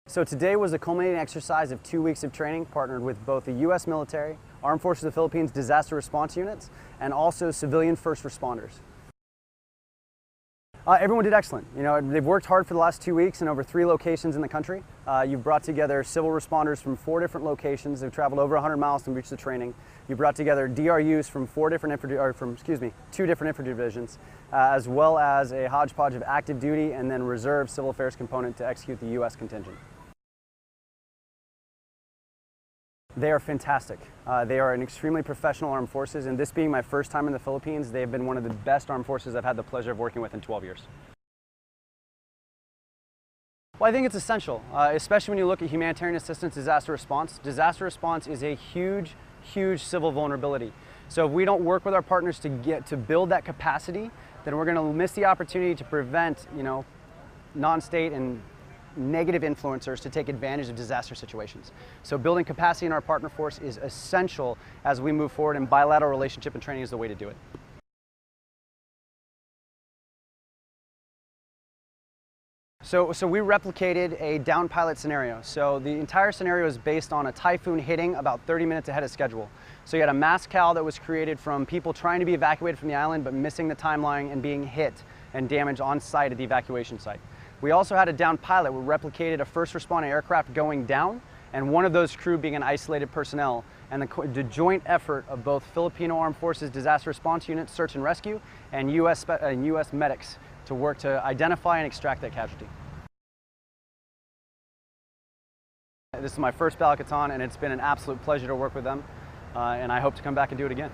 So today was a culminating exercise of 2 weeks of training partnered with both the U.S. military, Armed Forces of the Philippines disaster response units, and also civilian first responders. Everyone did excellent. You know, they've worked hard for the last 2 weeks in over 3 locations in the country. You've brought together civil responders from 4 different locations. They've traveled over 100 miles to reach the training. You brought together DRUs from 2 different infantry divisions, as well as a hodgepodge of active duty and then reserve civil affairs component to execute the U.S. contingent. They are fantastic. They are an extremely professional armed forces, and this being my first time in the Philippines, they've been one of the best armed forces I've had the pleasure of working with in 12 years. Well, I think it's essential, especially when you look at humanitarian assistance, disaster response. Disaster response is a huge, huge civil vulnerability. So if we don't work with our partners to build that capacity, then we're going to miss the opportunity to prevent, non-state and negative influencers to take advantage of disaster situations. So building capacity in our partner force is essential as we move forward, and bilateral relationship and training is the way to do it. So we replicated a down pilot scenario. So the entire scenario is based on a typhoon hitting about 30 minutes ahead of schedule. So you had a mass cal that was created from people trying to be evacuated from the island but missing the timeline and being hit and damaged on site at the evacuation site. We also had a down pilot. We replicated a first responder aircraft going down, and one of those crew being an isolated personnel, and the joint effort of both Filipino Armed Forces Disaster Response Unit Search and Rescue and U.S. medics to work to identify and extract that casualty. This is my first Balikatan, and it's been an absolute pleasure to work with them, and I hope to come back and do it again.